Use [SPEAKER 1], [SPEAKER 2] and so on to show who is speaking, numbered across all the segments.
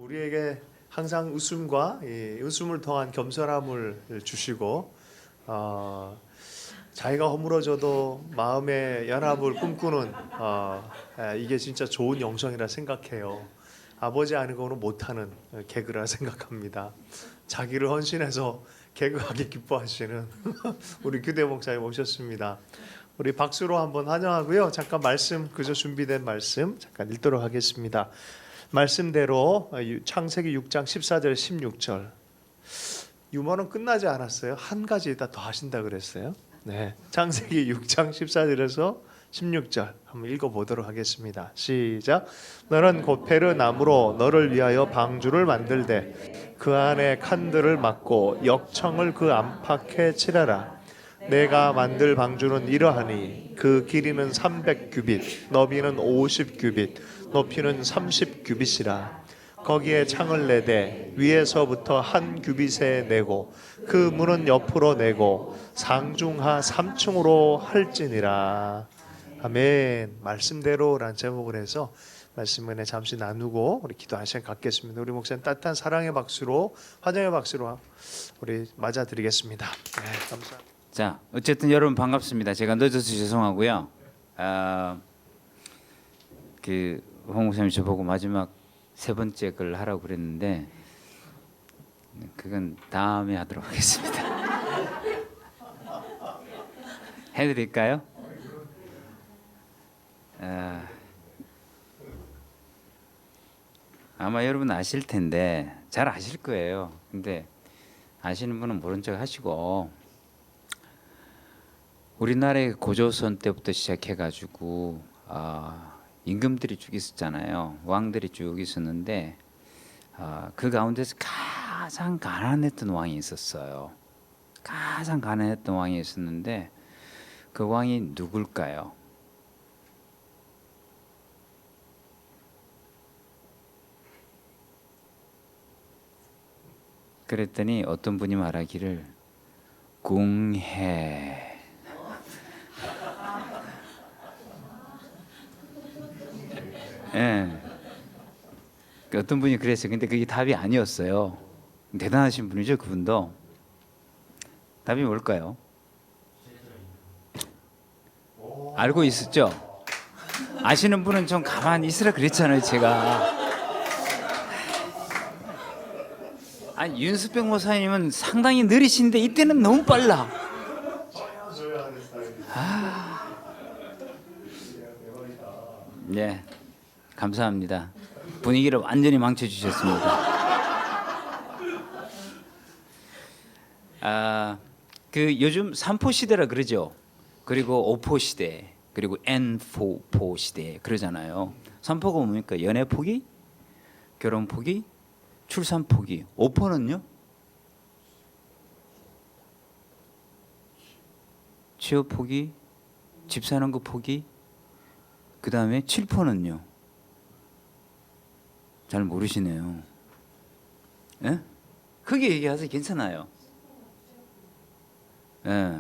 [SPEAKER 1] 우리에게 항상 웃음과 웃음을 통한 겸손함을 주시고 자기가 허물어져도 마음의 연합을 꿈꾸는 이게 진짜 좋은 영성이라 생각해요. 아버지 아니고는 못하는 개그라 생각합니다. 자기를 헌신해서 개그하게 기뻐하시는 우리 규대 목사님 오셨습니다. 우리 박수로 한번 환영하고요. 잠깐 말씀 그저 준비된 말씀 잠깐 읽도록 하겠습니다. 말씀대로 창세기 6장 14절 16절. 유머는 끝나지 않았어요. 한 가지 더 하신다 그랬어요. 네, 창세기 6장 14절에서 16절 한번 읽어보도록 하겠습니다. 시작. 너는 고페르 나무로 너를 위하여 방주를 만들되 그 안에 칸들을 막고 역청을 그 안팎에 칠하라. 내가 만들 방주는 이러하니 그 길이는 300규빗 너비는 50규빗 높이는 30규빗이라. 거기에 창을 내되 위에서부터 한 규빗에 내고 그 문은 옆으로 내고 상중하 3층으로 할지니라. 아멘. 말씀대로라는 제목을 해서 말씀 은혜 잠시 나누고 우리 기도 한 시간 갖겠습니다. 우리 목사님 따뜻한 사랑의 박수로 환영의 박수로 우리 맞아드리겠습니다. 네, 감사합니다.
[SPEAKER 2] 자, 어쨌든 여러분 반갑습니다. 제가 늦어서 죄송하고요. 홍 목사님 저보고 마지막 세 번째 걸 하라고 그랬는데 그건 다음에 하도록 하겠습니다. 해드릴까요? 아마 여러분 아실 텐데 잘 아실 거예요. 근데 아시는 분은 모른 척 하시고 우리나라의 고조선 때부터 시작해가지고 임금들이 쭉 있었잖아요. 왕들이 쭉 있었는데 그 가운데서 가장 가난했던 왕이 있었어요. 가장 가난했던 왕이 있었는데 그 왕이 누굴까요? 그랬더니 어떤 분이 말하기를 궁해. 예. 어떤 분이 그랬어요. 근데 그게 답이 아니었어요. 대단하신 분이죠, 그분도. 답이 뭘까요? 알고 있었죠? 아시는 분은 좀 가만히 있으라 그랬잖아요, 제가. 아니, 윤수병 목사님은 상당히 느리신데 이때는 너무 빨라. 네. 감사합니다. 분위기를 완전히 망쳐주셨습니다. 요즘 3포 시대라 그러죠. 그리고 5포 시대, 그리고 N4포 시대 그러잖아요. 3포가 뭡니까? 연애 포기, 결혼 포기, 출산 포기. 5포는요? 취업 포기, 집 사는 거 포기. 그 다음에 7포는요? 잘 모르시네요. 예? 크게 얘기하세요. 괜찮아요. 예.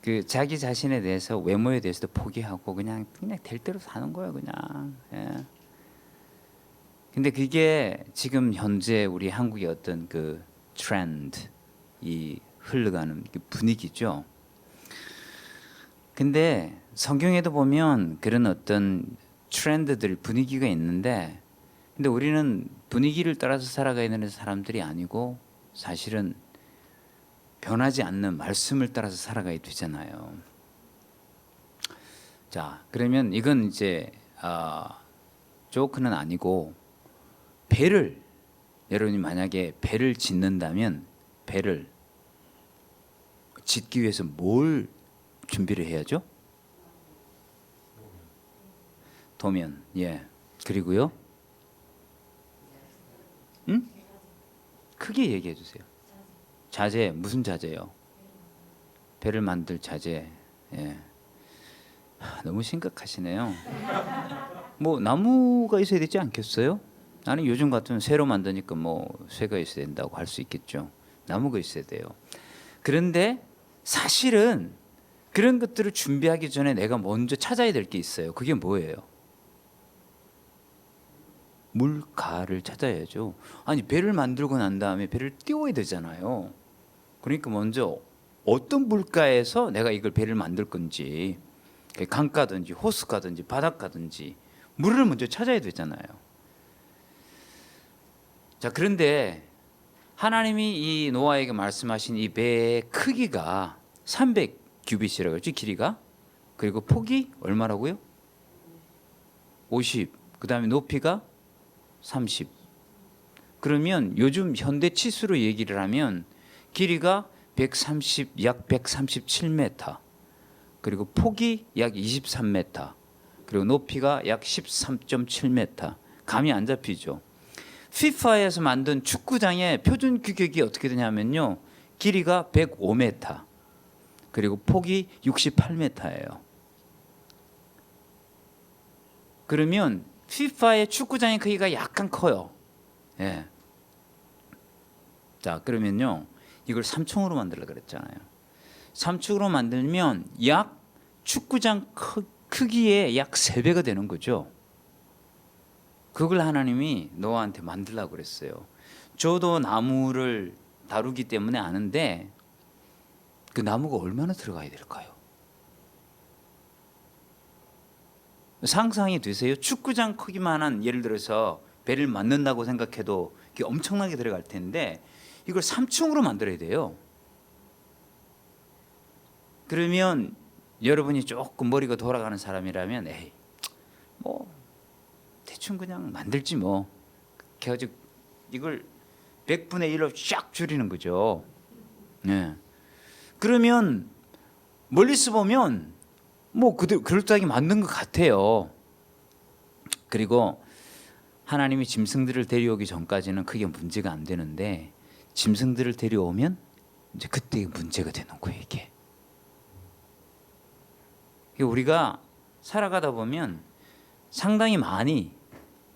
[SPEAKER 2] 그 자기 자신에 대해서 외모에 대해서도 포기하고 그냥 될 대로 사는 거예요, 그냥. 예. 근데 그게 지금 현재 우리 한국의 어떤 그 트렌드, 이 흘러가는 분위기죠. 근데 성경에도 보면 그런 어떤 트렌드들 분위기가 있는데 근데 우리는 분위기를 따라서 살아가야 되는 사람들이 아니고 사실은 변하지 않는 말씀을 따라서 살아가야 되잖아요. 자, 그러면 이건 이제 조크는 아니고 배를 여러분이 만약에 배를 짓는다면 배를 짓기 위해서 뭘 준비를 해야죠? 도면, 예. 그리고요? 응? 크게 얘기해 주세요. 자재, 무슨 자재요? 배를 만들 자재. 예. 너무 심각하시네요. 뭐 나무가 있어야 되지 않겠어요? 나는 요즘 같으면 쇠로 만드니까 뭐 쇠가 있어야 된다고 할 수 있겠죠. 나무가 있어야 돼요. 그런데 사실은 그런 것들을 준비하기 전에 내가 먼저 찾아야 될 게 있어요. 그게 뭐예요? 물가를 찾아야죠. 아니 배를 만들고 난 다음에 배를 띄워야 되잖아요. 그러니까 먼저 어떤 물가에서 내가 이걸 배를 만들 건지, 강가든지 호수가든지 바닷가든지 물을 먼저 찾아야 되잖아요. 자, 그런데 하나님이 이 노아에게 말씀하신 이 배의 크기가 300 규빗이라고 그랬죠, 길이가. 그리고 폭이 얼마라고요? 50. 그다음에 높이가 30. 그러면 요즘 현대 치수로 얘기를 하면 길이가 약 137m. 그리고 폭이 약 23m. 그리고 높이가 약 13.7m. 감이 안 잡히죠. FIFA에서 만든 축구장의 표준 규격이 어떻게 되냐면요. 길이가 105m. 그리고 폭이 68m예요. 그러면 FIFA의 축구장의 크기가 약간 커요. 예. 자, 그러면요. 이걸 3층으로 만들려고 그랬잖아요. 3층으로 만들면 약 축구장 크기의 약 3배가 되는 거죠. 그걸 하나님이 노아한테 만들라고 그랬어요. 저도 나무를 다루기 때문에 아는데 그 나무가 얼마나 들어가야 될까요? 상상이 되세요? 축구장 크기만한, 예를 들어서 배를 만든다고 생각해도 이게 엄청나게 들어갈 텐데 이걸 3층으로 만들어야 돼요. 그러면 여러분이 조금 머리가 돌아가는 사람이라면 에이 뭐 대충 그냥 만들지 뭐. 그래가지고 이걸 100분의 1로 쫙 줄이는 거죠. 네. 그러면 멀리서 보면 뭐 그럴듯하게 만든 것 같아요. 그리고 하나님이 짐승들을 데려오기 전까지는 크게 문제가 안 되는데 짐승들을 데려오면 이제 그때 문제가 되는 거예요, 이게. 우리가 살아가다 보면 상당히 많이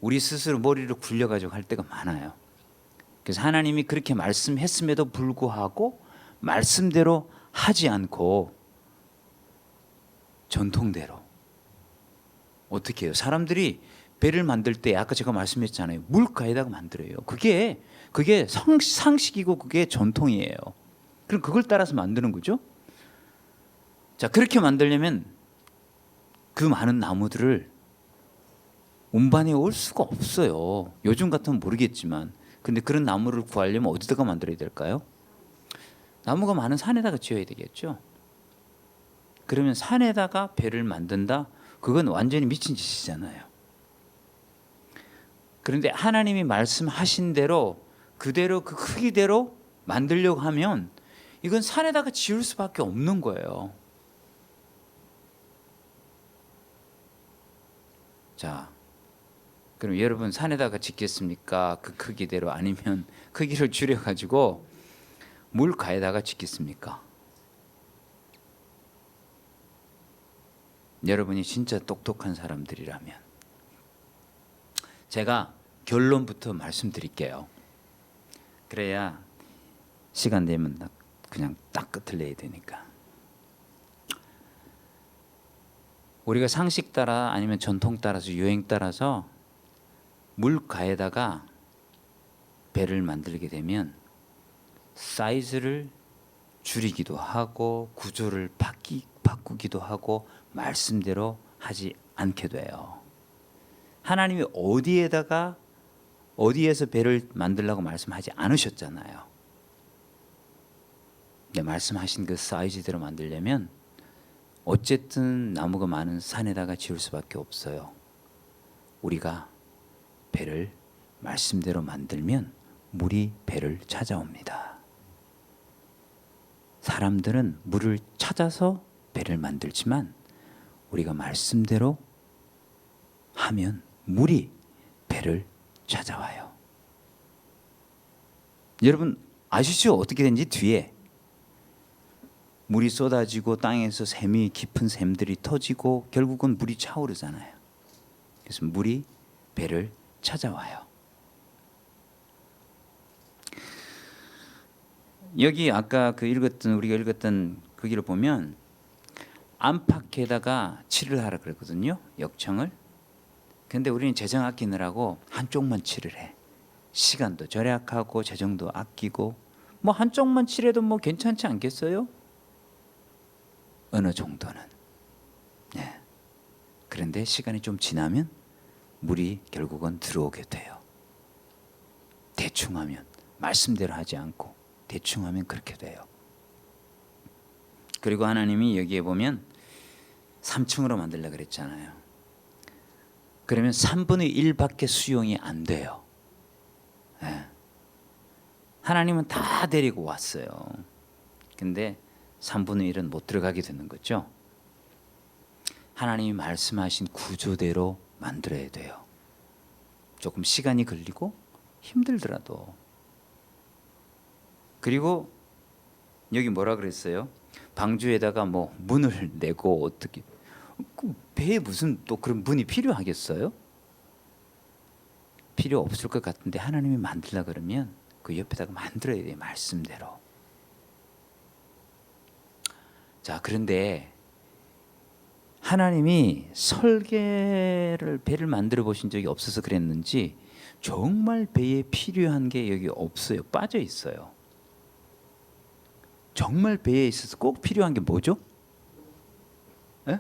[SPEAKER 2] 우리 스스로 머리를 굴려가지고 할 때가 많아요. 그래서 하나님이 그렇게 말씀했음에도 불구하고 말씀대로 하지 않고 전통대로 어떻게 해요? 사람들이 배를 만들 때 아까 제가 말씀했잖아요. 물가에다가 만들어요. 그게 상식이고 그게 전통이에요. 그럼 그걸 따라서 만드는 거죠. 자, 그렇게 만들려면 그 많은 나무들을 운반해 올 수가 없어요. 요즘 같으면 모르겠지만. 근데 그런 나무를 구하려면 어디다가 만들어야 될까요? 나무가 많은 산에다가 지어야 되겠죠. 그러면 산에다가 배를 만든다? 그건 완전히 미친 짓이잖아요. 그런데 하나님이 말씀하신 대로 그대로 그 크기대로 만들려고 하면 이건 산에다가 지을 수밖에 없는 거예요. 자, 그럼 여러분 산에다가 짓겠습니까? 그 크기대로, 아니면 크기를 줄여가지고 물가에다가 짓겠습니까? 여러분이 진짜 똑똑한 사람들이라면 제가 결론부터 말씀드릴게요. 그래야 시간 되면 그냥 딱 끝을 내야 되니까. 우리가 상식 따라 아니면 전통 따라서 유행 따라서 물가에다가 배를 만들게 되면 사이즈를 줄이기도 하고 구조를 바꾸기도 하고 말씀대로 하지 않게 돼요. 하나님이 어디에서 배를 만들라고 말씀하지 않으셨잖아요. 근데 말씀하신 그 사이즈대로 만들려면 어쨌든 나무가 많은 산에다가 지을 수밖에 없어요. 우리가 배를 말씀대로 만들면 물이 배를 찾아옵니다. 사람들은 물을 찾아서 배를 만들지만 우리가 말씀대로 하면 물이 배를 찾아와요. 여러분 아시죠? 어떻게 된지 뒤에 물이 쏟아지고 땅에서 깊은 샘들이 터지고 결국은 물이 차오르잖아요. 그래서 물이 배를 찾아와요. 여기 아까 우리가 읽었던 거기를 보면 안팎에다가 칠을 하라 그랬거든요. 역청을. 근데 우리는 재정 아끼느라고 한쪽만 칠을 해. 시간도 절약하고 재정도 아끼고 뭐 한쪽만 칠해도 뭐 괜찮지 않겠어요? 어느 정도는. 네. 그런데 시간이 좀 지나면 물이 결국은 들어오게 돼요. 대충 하면, 말씀대로 하지 않고 대충 하면 그렇게 돼요. 그리고 하나님이 여기에 보면 3층으로 만들려고 그랬잖아요. 그러면 3분의 1밖에 수용이 안 돼요. 네. 하나님은 다 데리고 왔어요. 근데 3분의 1은 못 들어가게 되는 거죠. 하나님이 말씀하신 구조대로 만들어야 돼요. 조금 시간이 걸리고 힘들더라도. 그리고 여기 뭐라 그랬어요? 방주에다가 뭐 문을 내고 어떻게, 그 배에 무슨 또 그런 문이 필요하겠어요? 필요 없을 것 같은데 하나님이 만들라 그러면 그 옆에다가 만들어야 돼요. 말씀대로. 자, 그런데 하나님이 설계를, 배를 만들어 보신 적이 없어서 그랬는지 정말 배에 필요한 게 여기 없어요. 빠져 있어요. 정말 배에 있어서 꼭 필요한 게 뭐죠? 에?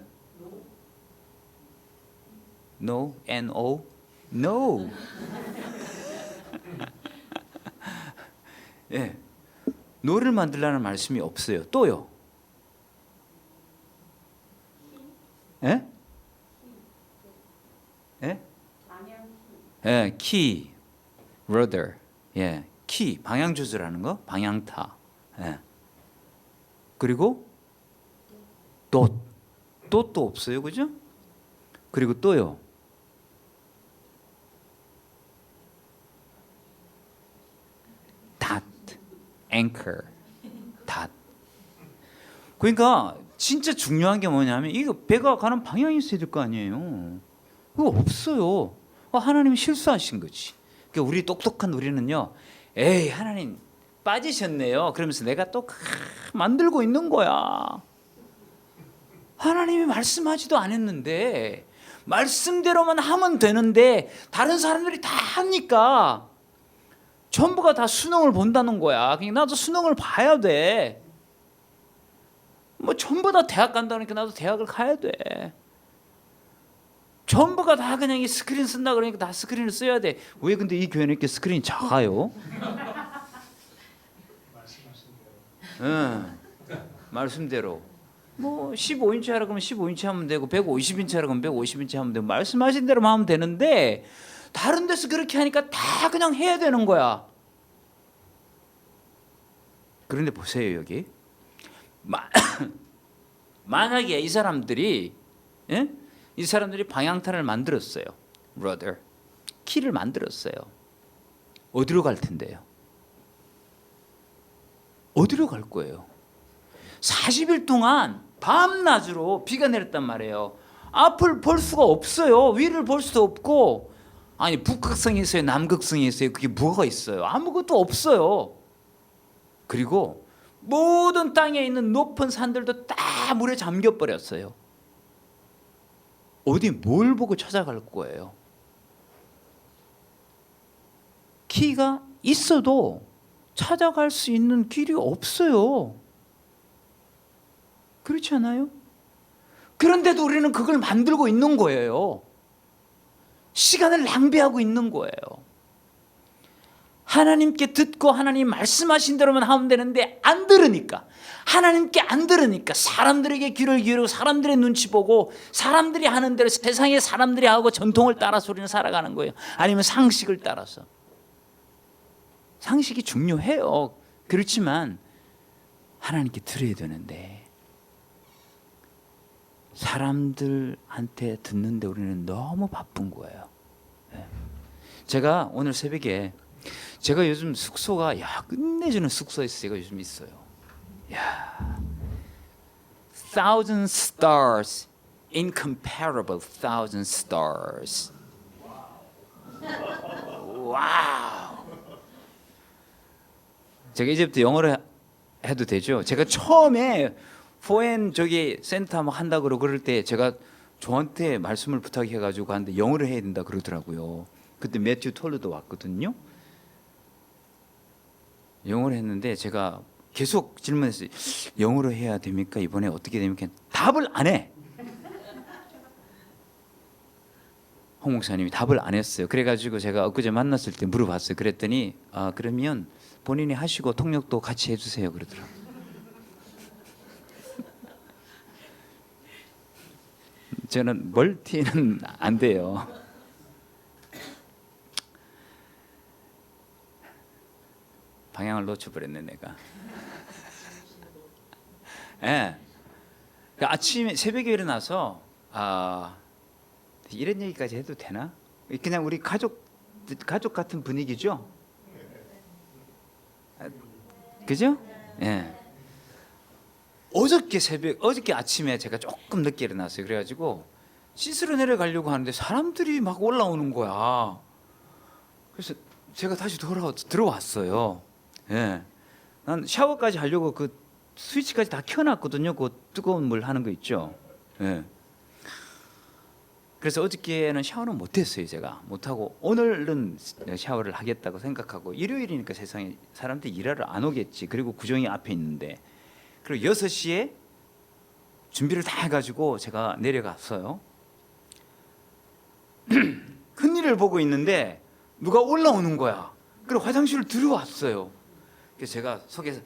[SPEAKER 2] No, N-O, no. 예, 노를 만들라는 말씀이 없어요. 또요? 예? 예? 예, 키, rudder, 예, 키, 방향 조절하는 거, 방향타. 예. 그리고 돛도 없어요, 그죠? 그리고 또요. 닷, anchor, 닷. 그러니까 진짜 중요한 게 뭐냐면 이거 배가 가는 방향이 있어야 될 거 아니에요. 그거 없어요. 하나님이 실수하신 거지. 그러니까 우리 똑똑한 우리는요. 에이, 하나님 빠지셨네요. 그러면서 내가 또 만들고 있는 거야. 하나님이 말씀하지도 않았는데 말씀대로만 하면 되는데 다른 사람들이 다 하니까 전부가 다 수능을 본다는 거야. 그러니까 나도 수능을 봐야 돼. 뭐 전부 다 대학 간다니까 나도 대학을 가야 돼. 전부가 다 그냥 이 스크린 쓴다 그러니까 다 스크린을 써야 돼. 왜 근데 이 교회는 이렇게 스크린이 작아요? 말씀대로. 뭐 15인치 하라 그러면 15인치 하면 되고 150인치 하라 그러면 150인치 하면 되고 말씀하신 대로만 하면 되는데 다른 데서 그렇게 하니까 다 그냥 해야 되는 거야. 그런데 보세요 여기. 만약에 이 사람들이 방향타를 만들었어요. rudder. 키를 만들었어요. 어디로 갈 텐데요? 어디로 갈 거예요? 40일 동안 밤낮으로 비가 내렸단 말이에요. 앞을 볼 수가 없어요. 위를 볼 수도 없고. 아니 북극성이 있어요? 남극성이 있어요? 그게 뭐가 있어요? 아무것도 없어요. 그리고 모든 땅에 있는 높은 산들도 다 물에 잠겨버렸어요. 어디 뭘 보고 찾아갈 거예요? 키가 있어도 찾아갈 수 있는 길이 없어요. 그렇지 않아요? 그런데도 우리는 그걸 만들고 있는 거예요. 시간을 낭비하고 있는 거예요. 하나님께 듣고 하나님 말씀하신 대로만 하면 되는데 안 들으니까, 하나님께 안 들으니까 사람들에게 귀를 기울이고 사람들의 눈치 보고 사람들이 하는 대로 세상의 사람들이 하고 전통을 따라서 우리는 살아가는 거예요. 아니면 상식을 따라서. 상식이 중요해요. 그렇지만 하나님께 들어야 되는데 사람들한테 듣는데 우리는 너무 바쁜 거예요. 제가 오늘 새벽에 제가 요즘 숙소가 끝내주는 숙소에서 제가 요즘 있어요. Thousand stars, incomparable thousand stars. 와우. 제가 이제부터 영어로 해도 되죠? 제가 처음에 포엔 저기 센터 뭐 한다 그러고 그럴 때 제가 저한테 말씀을 부탁해가지고 하는데 영어로 해야 된다 그러더라고요. 그때 매튜 톨러도 왔거든요. 영어로 했는데 제가 계속 질문했어요. 영어로 해야 됩니까? 이번에 어떻게 됩니까? 답을 안 해. 홍 목사님이 답을 안 했어요. 그래가지고 제가 엊그제 만났을 때 물어봤어요. 그랬더니 그러면 본인이 하시고 통역도 같이 해주세요 그러더라고요. 저는 멀티는 안 돼요. 방향을 놓쳐버렸네 내가. 예. 아침에 새벽에 일어나서 이런 얘기까지 해도 되나? 그냥 우리 가족 같은 분위기죠. 그죠? 예. 어저께 아침에 제가 조금 늦게 일어났어요. 그래가지고 씻으러 내려가려고 하는데 사람들이 막 올라오는 거야. 그래서 제가 다시 들어왔어요. 예. 난 샤워까지 하려고 그 스위치까지 다 켜놨거든요. 그 뜨거운 물 하는 거 있죠. 예. 그래서 어저께는 샤워는 못했어요. 제가 못하고 오늘은 샤워를 하겠다고 생각하고 일요일이니까 세상에 사람들이 일하러 안 오겠지. 그리고 구정이 앞에 있는데 그리고 6시에 준비를 다 해가지고 제가 내려갔어요. 큰일을 보고 있는데 누가 올라오는 거야. 그리고 화장실을 들어왔어요. 그래서 제가 속에서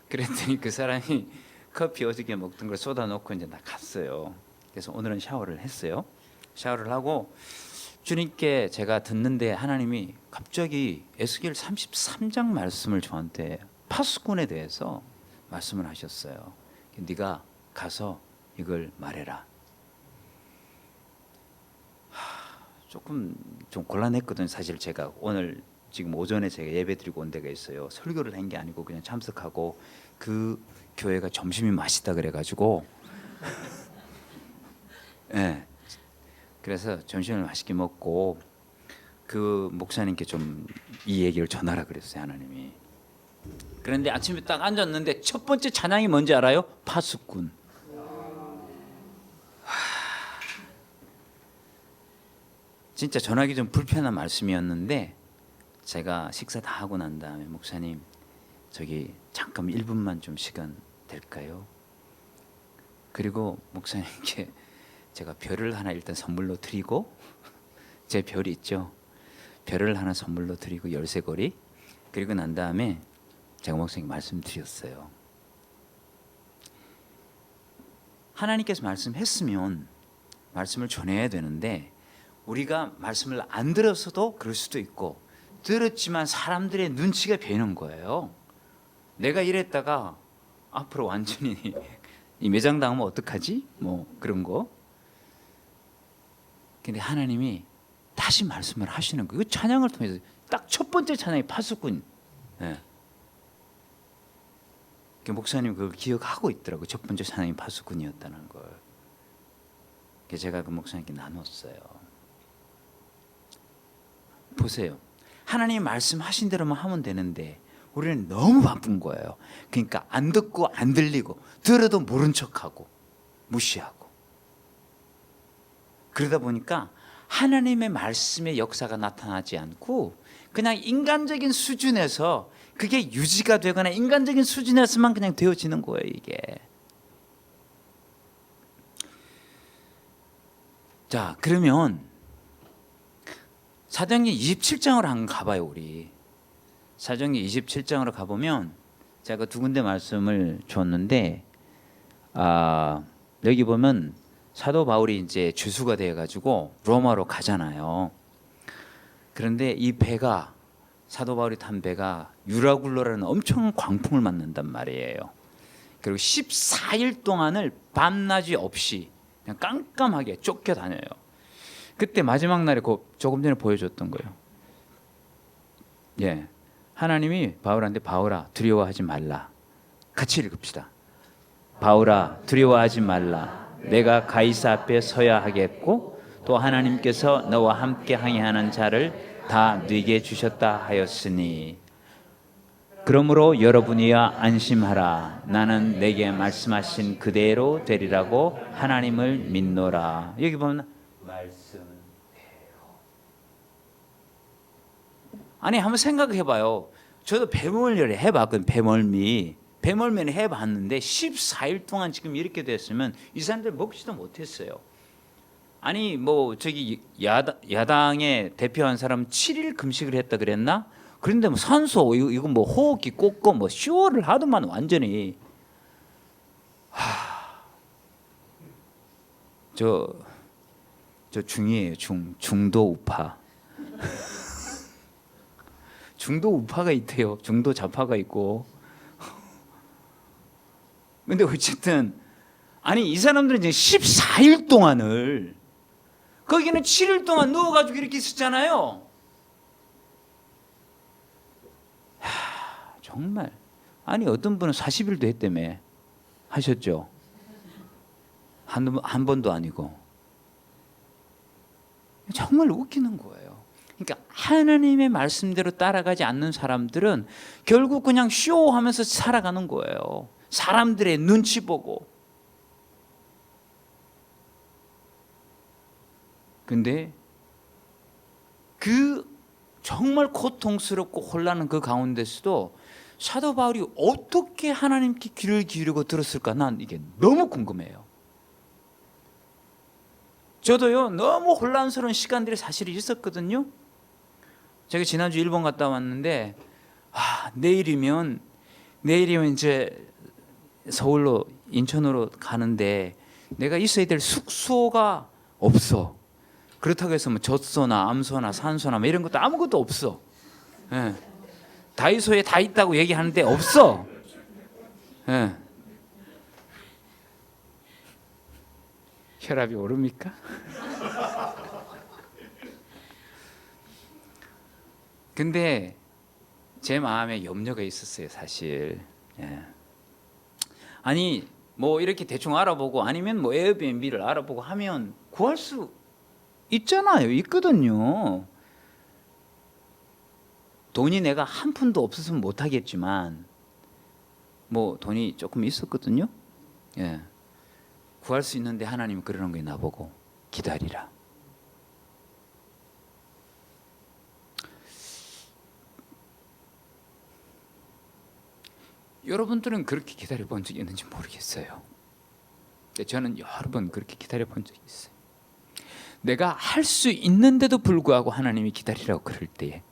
[SPEAKER 2] 그랬더니 그 사람이 커피 어저께 먹던 걸 쏟아놓고 이제 나 갔어요. 그래서 오늘은 샤워를 했어요. 샤워를 하고 주님께 제가 듣는데 하나님이 갑자기 에스겔 33장 말씀을 저한테 파수꾼에 대해서 말씀을 하셨어요. 네가 가서 이걸 말해라. 조금 좀 곤란했거든요. 사실 제가 오늘 지금 오전에 제가 예배드리고 온 데가 있어요. 설교를 한 게 아니고 그냥 참석하고 그 교회가 점심이 맛있다 그래가지고 네. 그래서 점심을 맛있게 먹고 그 목사님께 좀 이 얘기를 전하라 그랬어요. 하나님이. 그런데 아침에 딱 앉았는데 첫 번째 찬양이 뭔지 알아요? 파수꾼. 진짜 전하기 좀 불편한 말씀이었는데 제가 식사 다 하고 난 다음에 목사님 저기 잠깐 1분만 좀 시간 될까요? 그리고 목사님께 제가 별을 하나 일단 선물로 드리고 제 별이 있죠. 별을 하나 선물로 드리고 열쇠고리 그리고 난 다음에 제가 목사님께 말씀드렸어요. 하나님께서 말씀했으면 말씀을 전해야 되는데 우리가 말씀을 안 들어서도 그럴 수도 있고 들었지만 사람들의 눈치가 배는 거예요. 내가 이랬다가 앞으로 완전히 이 매장 당하면 어떡하지? 뭐 그런 거. 근데 하나님이 다시 말씀을 하시는 거예요. 찬양을 통해서 딱 첫 번째 찬양이 파수꾼. 네. 목사님 그걸 기억하고 있더라고요. 첫 번째 찬양이 파수꾼이었다는 걸. 그래서 제가 그 목사님께 나눴어요. 보세요. 하나님 말씀하신 대로만 하면 되는데 우리는 너무 바쁜 거예요. 그러니까 안 듣고 안 들리고 들어도 모른 척하고 무시하고 그러다 보니까 하나님의 말씀의 역사가 나타나지 않고 그냥 인간적인 수준에서 그게 유지가 되거나 인간적인 수준에서만 그냥 되어지는 거예요. 이게. 자, 그러면 사도행전 27장으로 한번 가봐요. 우리 사도행전 27장으로 가보면 제가 두 군데 말씀을 줬는데 여기 보면 사도 바울이 이제 주수가 되어가지고 로마로 가잖아요. 그런데 이 배가 사도 바울이 탄 배가 유라굴로라는 엄청난 광풍을 맞는단 말이에요. 그리고 14일 동안을 밤낮이 없이 그냥 깜깜하게 쫓겨다녀요. 그때 마지막 날에 조금 전에 보여줬던 거예요. 예, 하나님이 바울한테 바울아 두려워하지 말라. 같이 읽읍시다. 바울아 두려워하지 말라. 내가 가이사 앞에 서야 하겠고 또 하나님께서 너와 함께 항해하는 자를 다 네게 주셨다 하였으니 그러므로 여러분이야 안심하라. 나는 내게 말씀하신 그대로 되리라고 하나님을 믿노라. 여기 보면 말씀대로. 아니 한번 생각해봐요. 저도 배멀미를 해봤거든요. 배멀미는 해봤는데 14일 동안 지금 이렇게 됐으면 이 사람들 먹지도 못했어요. 아니 뭐 저기 야당의 대표한 사람 7일 금식을 했다 그랬나? 그런데 뭐 산소 이거 뭐 호흡기 꽂고 뭐 쇼를 하더만 완전히 저 중이에요. 중도 우파. 중도 우파가 있대요. 중도 좌파가 있고. 근데 어쨌든 아니 이 사람들은 이제 14일 동안을 거기는 7일 동안 누워가지고 이렇게 있었잖아요. 정말 아니 어떤 분은 40일도 했다며 하셨죠. 한 번도 아니고. 정말 웃기는 거예요. 그러니까 하나님의 말씀대로 따라가지 않는 사람들은 결국 그냥 쇼하면서 살아가는 거예요. 사람들의 눈치 보고. 근데 그 정말 고통스럽고 혼란한 그 가운데서도 사도 바울이 어떻게 하나님께 귀를 기울이고 들었을까? 난 이게 너무 궁금해요. 저도요 너무 혼란스러운 시간들이 사실 있었거든요. 제가 지난주 일본 갔다 왔는데 내일이면 이제 서울로 인천으로 가는데 내가 있어야 될 숙소가 없어. 그렇다고 해서 뭐 젖소나 암소나 산소나 뭐 이런 것도 아무것도 없어. 예. 다이소에 다 있다고 얘기하는데 없어. 예. 혈압이 오릅니까? 근데 제 마음에 염려가 있었어요, 사실. 예. 아니 뭐 이렇게 대충 알아보고 아니면 뭐 에어비앤비를 알아보고 하면 구할 수 있잖아요. 있거든요. 돈이 내가 한 푼도 없었으면 못 하겠지만 뭐 돈이 조금 있었거든요. 예. 구할 수 있는데 하나님은 그러는 거예요. 나보고 기다리라. 여러분들은 그렇게 기다려 본 적이 있는지 모르겠어요. 근데 저는 여러 번 그렇게 기다려 본 적이 있어요. 내가 할 수 있는데도 불구하고 하나님이 기다리라고 그럴 때에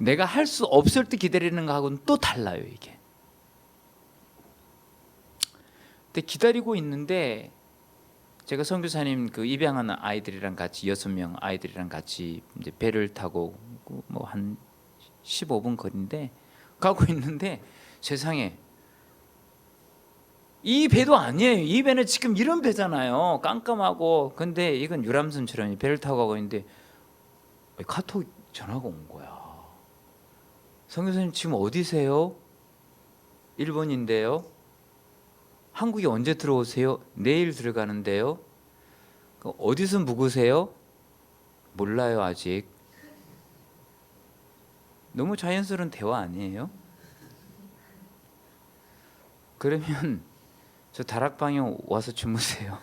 [SPEAKER 2] 내가 할 수 없을 때 기다리는 거하고는 또 달라요, 이게. 근데 기다리고 있는데 제가 선교사님 그 입양하는 아이들이랑 같이 6명 아이들이랑 같이 이제 배를 타고 뭐 한 15분 거리인데 가고 있는데 세상에 이 배도 아니에요. 이 배는 지금 이런 배잖아요. 깜깜하고. 근데 이건 유람선처럼 배를 타고 가고 있는데 카톡 전화가 온 거야. 선교사님 지금 어디세요? 일본인데요. 한국에 언제 들어오세요? 내일 들어가는데요. 어디서 묵으세요? 몰라요 아직. 너무 자연스러운 대화 아니에요? 그러면 저 다락방에 와서 주무세요.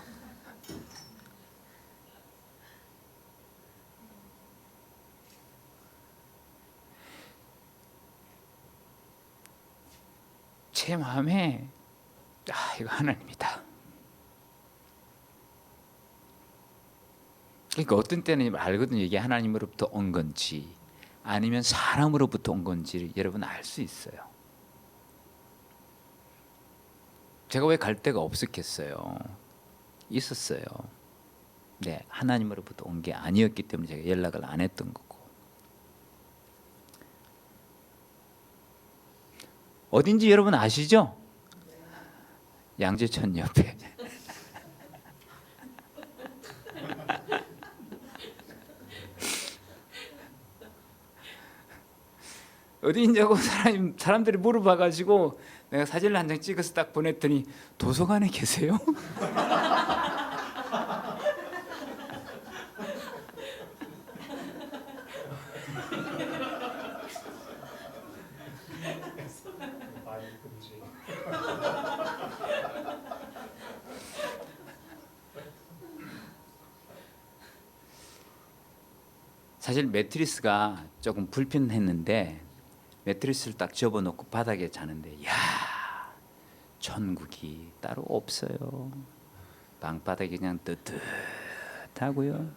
[SPEAKER 2] 제 마음에 이거 하나님이다. 그러니까 어떤 때는 알거든요. 이게 하나님으로부터 온 건지 아니면 사람으로부터 온 건지 여러분 알 수 있어요. 제가 왜 갈 데가 없었겠어요? 있었어요. 네, 하나님으로부터 온 게 아니었기 때문에 제가 연락을 안 했던 거고. 어딘지 여러분 아시죠? 양재천 옆에. 어디인지하고 사람들이 물어봐가지고 내가 사진을 한 장 찍어서 딱 보냈더니 도서관에 계세요? 사실 매트리스가 조금 불편했는데 매트리스를 딱 접어놓고 바닥에 자는데 야 천국이 따로 없어요. 방바닥이 그냥 뜨뜻하고요.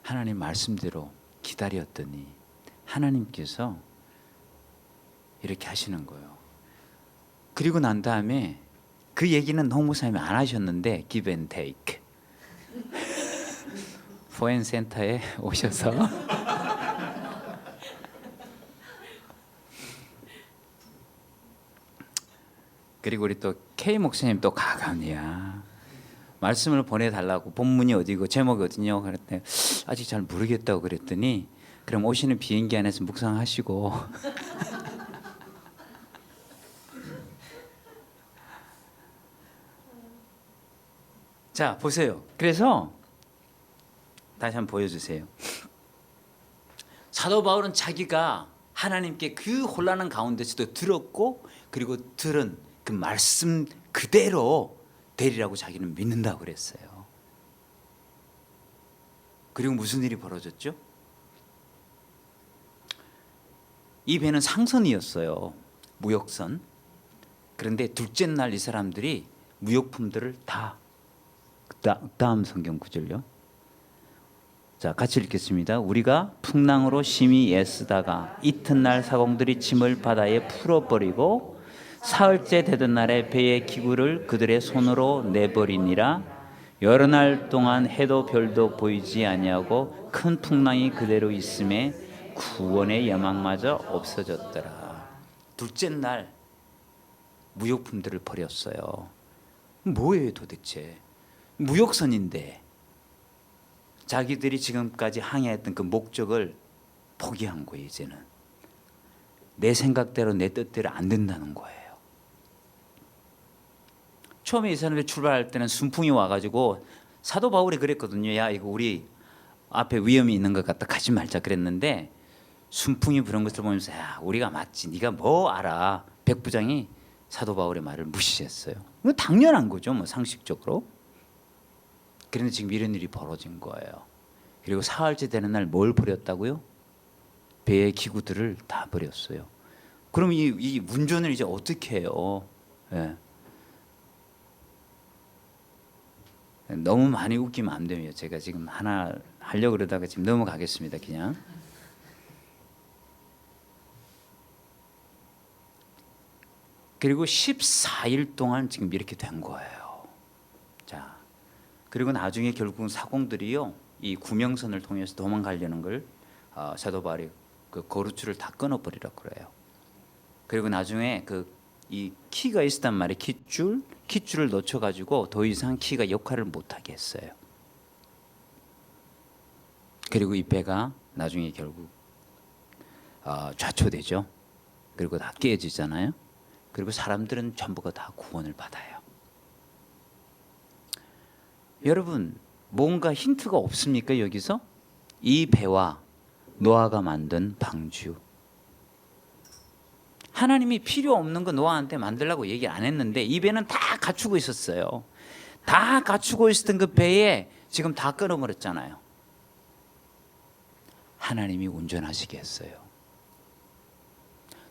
[SPEAKER 2] 하나님 말씀대로 기다렸더니 하나님께서 이렇게 하시는 거예요. 그리고 난 다음에 그 얘기는 홍무사님이 안 하셨는데 give and take 포엔센터에 오셔서 그리고 우리 또 K 목사님 또 가감이야. 말씀을 보내달라고 본문이 어디고 제목이 어디냐고 그랬더니 아직 잘 모르겠다고 그랬더니 그럼 오시는 비행기 안에서 묵상하시고 자 보세요. 그래서 다시 한번 보여주세요. 사도 바울은 자기가 하나님께 그 혼란한 가운데서도 들었고 그리고 들은 그 말씀 그대로 되리라고 자기는 믿는다고 그랬어요. 그리고 무슨 일이 벌어졌죠? 이 배는 상선이었어요. 무역선. 그런데 둘째 날 이 사람들이 무역품들을 다 다음 성경 구절요. 자, 같이 읽겠습니다. 우리가 풍랑으로 심히 애쓰다가 이튿날 사공들이 짐을 바다에 풀어버리고 사흘째 되던 날에 배의 기구를 그들의 손으로 내버리니라. 여러 날 동안 해도 별도 보이지 아니하고 큰 풍랑이 그대로 있음에 구원의 야망마저 없어졌더라. 둘째 날 무역품들을 버렸어요. 뭐예요 도대체? 무역선인데 자기들이 지금까지 항해했던 그 목적을 포기한 거예요. 이제는 내 생각대로 내 뜻대로 안 된다는 거예요. 처음에 이 사람들이 출발할 때는 순풍이 와가지고 사도 바울이 그랬거든요. 야 이거 우리 앞에 위험이 있는 것 같다 가지 말자 그랬는데 순풍이 부는 것을 보면서 야 우리가 맞지 네가 뭐 알아. 백부장이 사도 바울의 말을 무시했어요. 뭐 당연한 거죠. 뭐 상식적으로. 그런데 지금 이런 일이 벌어진 거예요. 그리고 사흘째 되는 날 뭘 버렸다고요? 배의 기구들을 다 버렸어요. 그럼 이 운전을 이제 어떻게 해요? 예. 너무 많이 웃기면 안 돼요. 제가 지금 하나 하려고 그러다가 지금 넘어가겠습니다. 그냥. 그리고 14일 동안 지금 이렇게 된 거예요. 자, 그리고 나중에 결국은 사공들이요, 이 구명선을 통해서 도망가려는 걸 사도 바울이 그 거루줄을 다 끊어버리라 그래요. 그리고 나중에 이 키가 있었단 말이에요. 키줄을 놓쳐가지고 더 이상 키가 역할을 못하게 했어요. 그리고 이 배가 나중에 결국 좌초되죠. 그리고 다 깨지잖아요. 그리고 사람들은 전부가 다 구원을 받아요. 여러분 뭔가 힌트가 없습니까? 여기서 이 배와 노아가 만든 방주, 하나님이 필요 없는 거 노아한테 만들라고 얘기 안 했는데 이 배는 다 갖추고 있었어요. 다 갖추고 있었던 그 배에 지금 다 끊어버렸잖아요. 하나님이 운전하시게 했어요.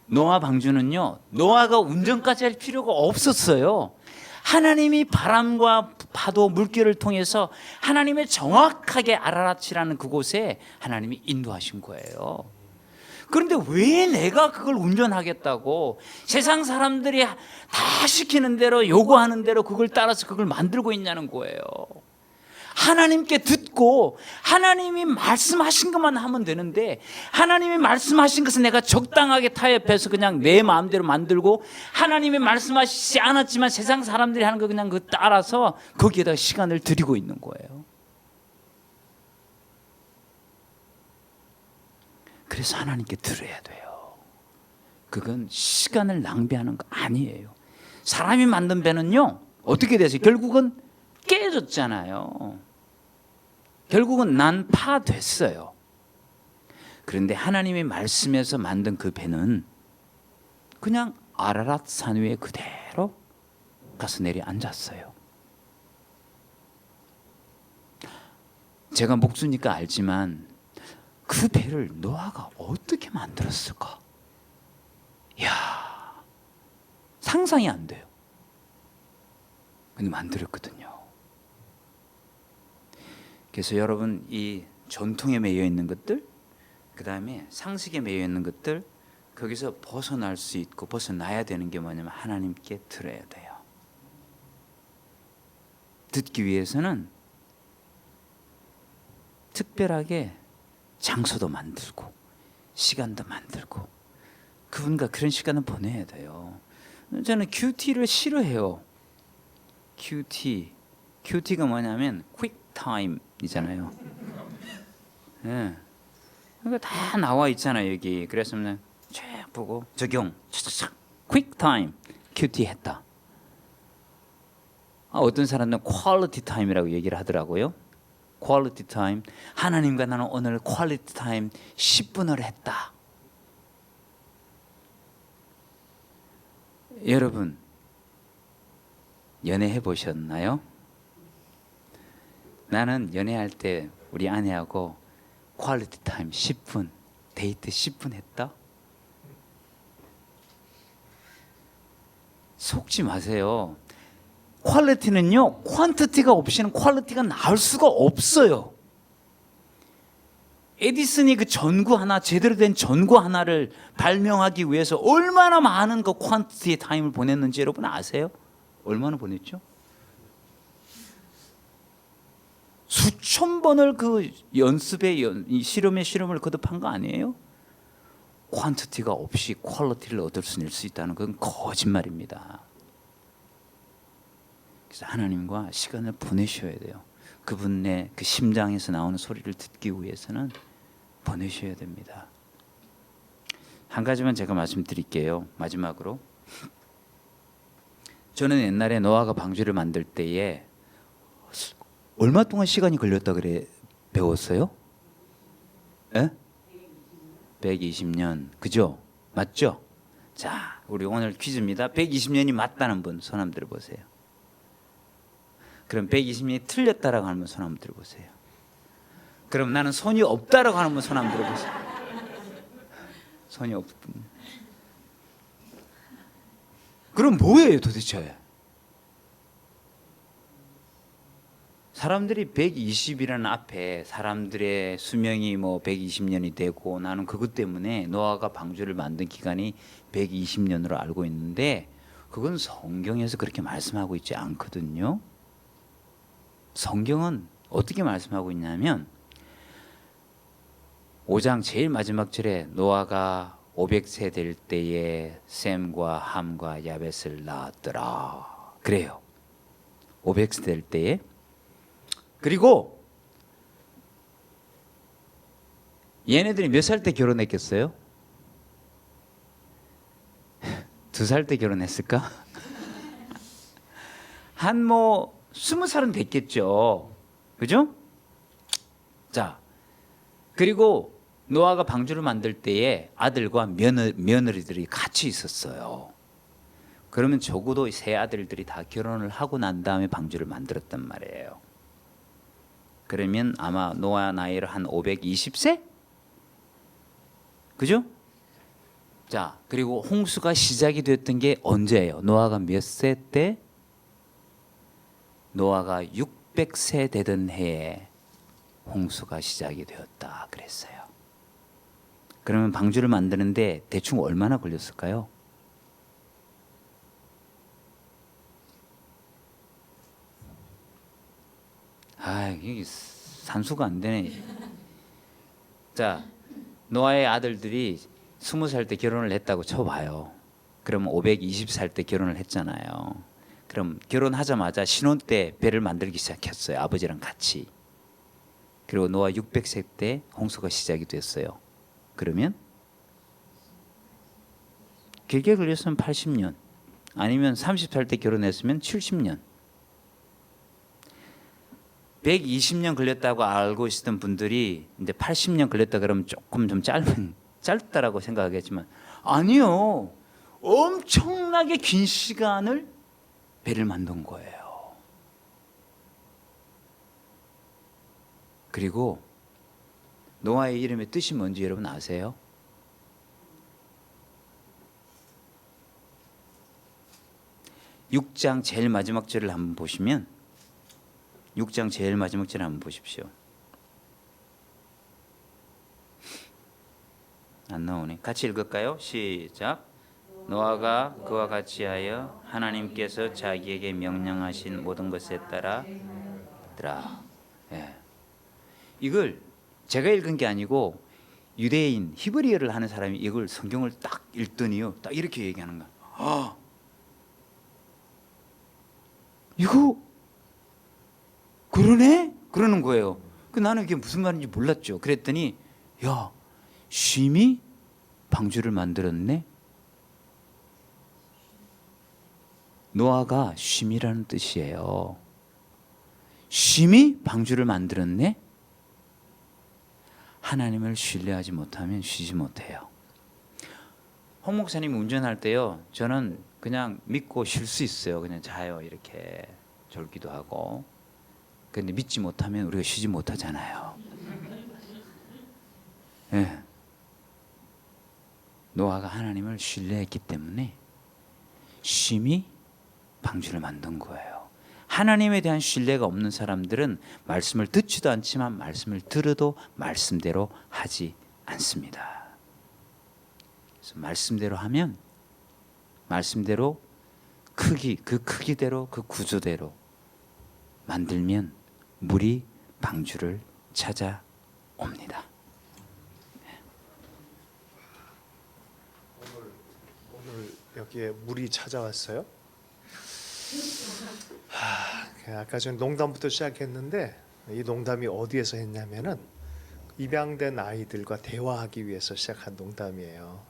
[SPEAKER 2] 노아 방주는요, 노아가 운전까지 할 필요가 없었어요. 하나님이 바람과 파도, 물결을 통해서 하나님의 정확하게 아라랏이라는 그곳에 하나님이 인도하신 거예요. 그런데 왜 내가 그걸 운전하겠다고 세상 사람들이 다 시키는 대로 요구하는 대로 그걸 따라서 그걸 만들고 있냐는 거예요. 하나님께 듣고 하나님이 말씀하신 것만 하면 되는데 하나님이 말씀하신 것은 내가 적당하게 타협해서 그냥 내 마음대로 만들고 하나님이 말씀하시지 않았지만 세상 사람들이 하는 거 그냥 그 따라서 거기에다 시간을 들이고 있는 거예요. 그래서 하나님께 들어야 돼요. 그건 시간을 낭비하는 거 아니에요. 사람이 만든 배는요 어떻게 됐어요? 결국은 깨졌잖아요. 결국은 난파됐어요. 그런데 하나님의 말씀에서 만든 그 배는 그냥 아라랏 산 위에 그대로 가서 내려앉았어요. 제가 목수니까 알지만 그 배를 노아가 어떻게 만들었을까? 이야, 상상이 안 돼요. 근데 만들었거든요. 그래서 여러분, 이 전통에 매여 있는 것들, 그 다음에 상식에 매여 있는 것들, 거기서 벗어날 수 있고 벗어나야 되는 게 뭐냐면 하나님께 들어야 돼요. 듣기 위해서는 특별하게 장소도 만들고 시간도 만들고 그분과 그런 시간을 보내야 돼요. 저는 QT를 싫어해요. QT가 뭐냐면 quick time이잖아요. 예. 그러니까 다 나와 있잖아요 여기. 그래서 그냥 쫙 보고 적용, 착착착, quick time, QT 했다. 어떤 사람들은 quality time이라고 얘기를 하더라고요. quality time, 하나님과 나는 오늘 quality time 10분을 했다. 여러분, 연애해 보셨나요? 나는 연애할 때 우리 아내하고 퀄리티 타임 10분, 데이트 10분 했다? 속지 마세요. 퀄리티는요, 퀀티티가 없이는 퀄리티가 나올 수가 없어요. 에디슨이 그 전구 하나, 제대로 된 전구 하나를 발명하기 위해서 얼마나 많은 그 퀀티티의 타임을 보냈는지 여러분 아세요? 얼마나 보냈죠? 수천 번을 그 연습에 실험에 실험을 거듭한 거 아니에요? 퀀티티가 없이 퀄리티를 얻을 수 있다는 건 거짓말입니다. 그래서 하나님과 시간을 보내셔야 돼요. 그분의 그 심장에서 나오는 소리를 듣기 위해서는 보내셔야 됩니다. 한 가지만 제가 말씀드릴게요. 마지막으로, 저는 옛날에 노아가 방주를 만들 때에 얼마 동안 시간이 걸렸다 그래 배웠어요? 에? 120년. 그죠? 맞죠? 자, 우리 오늘 퀴즈입니다. 120년이 맞다는 분 손 한번 들어보세요. 그럼 120년이 틀렸다라고 하는 분 손 한번 들어보세요. 그럼 나는 손이 없다라고 하는 분 손 한번 들어보세요. 손이 없. 그럼 뭐예요 도대체? 사람들이 120이라는 앞에 사람들의 수명이 뭐 120년이 되고 나는 그것 때문에 노아가 방주를 만든 기간이 120년으로 알고 있는데 그건 성경에서 그렇게 말씀하고 있지 않거든요. 성경은 어떻게 말씀하고 있냐면 5장 제일 마지막 절에 노아가 500세 될 때에 셈과 함과 야벳을 낳았더라 그래요. 500세 될 때에. 그리고 얘네들이 몇 살 때 결혼했겠어요? 2살 때 결혼했을까? 한 뭐 20살은 됐겠죠. 그죠? 자, 그리고 노아가 방주를 만들 때에 아들과 며느리들이 같이 있었어요. 그러면 적어도 세 아들들이 다 결혼을 하고 난 다음에 방주를 만들었단 말이에요. 그러면 아마 노아 나이를 한 520세? 그죠? 자, 그리고 홍수가 시작이 됐던 게 언제예요? 노아가 몇 세 때? 노아가 600세 되던 해에 홍수가 시작이 되었다 그랬어요. 그러면 방주를 만드는데 대충 얼마나 걸렸을까요? 이게 산수가 안 되네. 자, 노아의 아들들이 20살 때 결혼을 했다고 쳐봐요. 그러면 520살 때 결혼을 했잖아요. 그럼 결혼하자마자 신혼 때 배를 만들기 시작했어요. 아버지랑 같이. 그리고 노아 600세 때 홍수가 시작이 됐어요. 그러면 길게 걸렸으면 80년 아니면 30살 때 결혼했으면 70년. 120년 걸렸다고 알고 있었던 분들이 이제 80년 걸렸다 그러면 조금 좀 짧다라고 생각하겠지만 아니요. 엄청나게 긴 시간을 배를 만든 거예요. 그리고 노아의 이름의 뜻이 뭔지 여러분 아세요? 육 장 제일 마지막 절을 한번 보시면 6장 제일 마지막 절을 한번 보십시오. 안 나오네. 같이 읽을까요? 시작. 노아가 그와 같이 하여 하나님께서 자기에게 명령하신 모든 것에 따라 더라. 예. 이걸 제가 읽은 게 아니고 유대인 히브리어를 하는 사람이 이걸 성경을 딱 읽더니요, 딱 이렇게 얘기하는 거야. 아, 이거 그러네? 그러는 거예요. 나는 이게 무슨 말인지 몰랐죠. 그랬더니 야, 쉼이 방주를 만들었네. 노아가 쉼이라는 뜻이에요. 쉼이 방주를 만들었네. 하나님을 신뢰하지 못하면 쉬지 못해요. 홍 목사님 운전할 때요, 저는 그냥 믿고 쉴 수 있어요. 그냥 자요, 이렇게 졸기도 하고. 근데 믿지 못하면 우리가 쉬지 못하잖아요. 예. 노아가 하나님을 신뢰했기 때문에 쉼이 방주를 만든 거예요. 하나님에 대한 신뢰가 없는 사람들은 말씀을 듣지도 않지만 말씀을 들어도 말씀대로 하지 않습니다. 그래서 말씀대로 하면 말씀대로 그 크기대로 그 구조대로 만들면 물이 방주를 찾아옵니다.
[SPEAKER 1] 오늘 여기에 물이 찾아왔어요. 아까 전 농담부터 시작했는데 이 농담이 어디에서 했냐면은 입양된 아이들과 대화하기 위해서 시작한 농담이에요.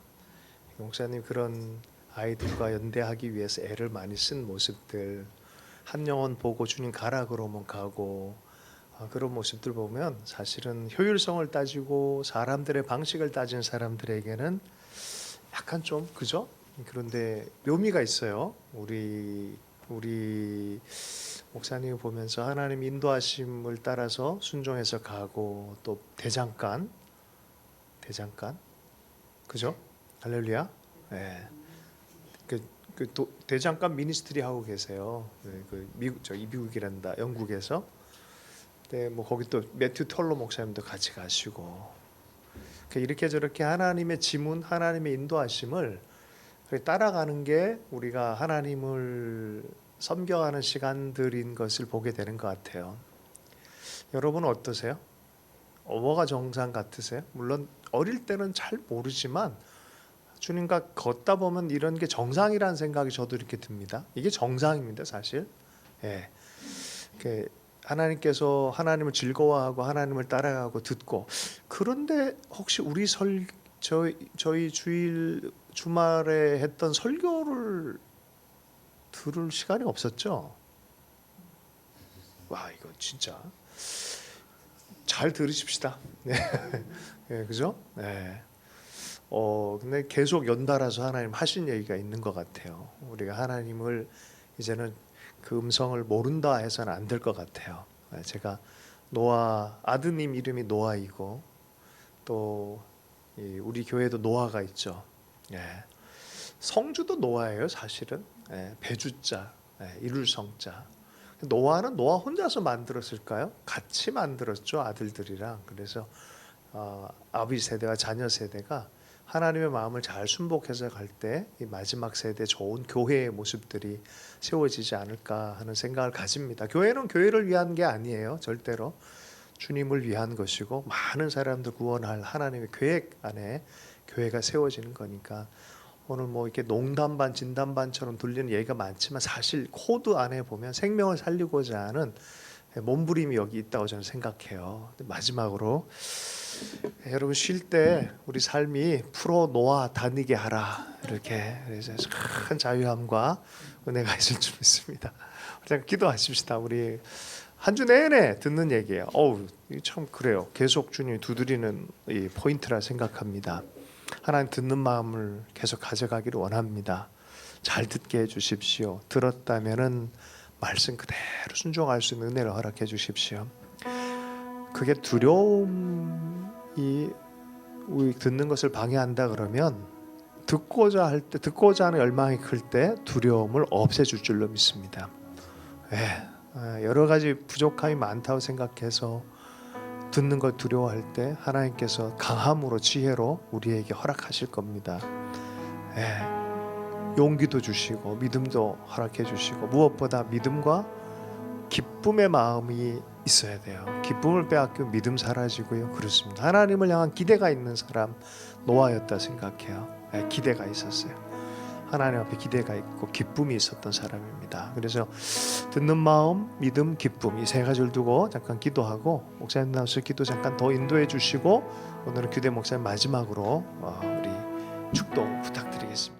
[SPEAKER 1] 목사님 그런 아이들과 연대하기 위해서 애를 많이 쓴 모습들, 한 영혼 보고 주님 가라 그러면 가고, 그런 모습들 보면 사실은 효율성을 따지고 사람들의 방식을 따진 사람들에게는 약간 좀 그죠? 그런데 묘미가 있어요. 우리 목사님 보면서 하나님 인도하심을 따라서 순종해서 가고, 또 대장간 그죠? 할렐루야. 네. 대장간 미니스트리 하고 계세요. 네, 미국이란다, 영국에서. 네, 뭐 거기 또 매튜 털로 목사님도 같이 가시고. 이렇게 저렇게 하나님의 지문, 하나님의 인도하심을 따라가는 게 우리가 하나님을 섬겨하는 시간들인 것을 보게 되는 것 같아요. 여러분은 어떠세요? 뭐가 정상 같으세요? 물론 어릴 때는 잘 모르지만 주님과 걷다 보면 이런 게 정상이라는 생각이 저도 이렇게 듭니다. 이게 정상입니다, 사실. 예. 하나님께서 하나님을 즐거워하고 하나님을 따라가고 듣고. 그런데 혹시 저희 주말에 했던 설교를 들을 시간이 없었죠? 와, 이거 진짜 잘 들으십시다. 네, 네, 그죠? 네. 근데 계속 연달아서 하나님 하신 얘기가 있는 것 같아요. 우리가 하나님을 이제는 그 음성을 모른다 해서는 안 될 것 같아요. 제가 노아, 아드님 이름이 노아이고, 또 우리 교회도 노아가 있죠. 예. 성주도 노아예요, 사실은. 예. 배주자, 이룰 성자. 노아는 노아 혼자서 만들었을까요? 같이 만들었죠, 아들들이랑. 그래서 아비 세대와 자녀 세대가 하나님의 마음을 잘 순복해서 갈 때 이 마지막 세대 좋은 교회의 모습들이 세워지지 않을까 하는 생각을 가집니다. 교회는 교회를 위한 게 아니에요, 절대로. 주님을 위한 것이고 많은 사람들 구원할 하나님의 계획 안에 교회가 세워지는 거니까, 오늘 뭐 이렇게 농담 반 진담 반처럼 들리는 얘기가 많지만 사실 코드 안에 보면 생명을 살리고자 하는 몸부림이 여기 있다고 저는 생각해요. 마지막으로 여러분 쉴 때 우리 삶이 풀어 놓아 다니게 하라, 이렇게 그래서 큰 자유함과 은혜가 있을 줄 믿습니다. 잠깐 기도하십시다. 우리 한 주 내내 듣는 얘기예요. 참 그래요. 계속 주님이 두드리는 이 포인트라 생각합니다. 하나님 듣는 마음을 계속 가져가기를 원합니다. 잘 듣게 해주십시오. 들었다면은 말씀 그대로 순종할 수 있는 은혜를 허락해 주십시오. 그게 두려움이 우리 듣는 것을 방해한다 그러면 듣고자 하는 열망이 클 때 두려움을 없애줄 줄로 믿습니다. 여러 가지 부족함이 많다고 생각해서 듣는 걸 두려워할 때 하나님께서 강함으로 지혜로 우리에게 허락하실 겁니다. 용기도 주시고 믿음도 허락해 주시고 무엇보다 믿음과 기쁨의 마음이 있어야 돼요. 기쁨을 빼앗기면 믿음 사라지고요. 그렇습니다. 하나님을 향한 기대가 있는 사람 노아였다 생각해요. 기대가 있었어요. 하나님 앞에 기대가 있고 기쁨이 있었던 사람입니다. 그래서 듣는 마음, 믿음, 기쁨 이 세 가지를 두고 잠깐 기도하고 목사님 나와서 기도 잠깐 더 인도해 주시고 오늘은 규대 목사님 마지막으로 우리 축도 부탁드리겠습니다.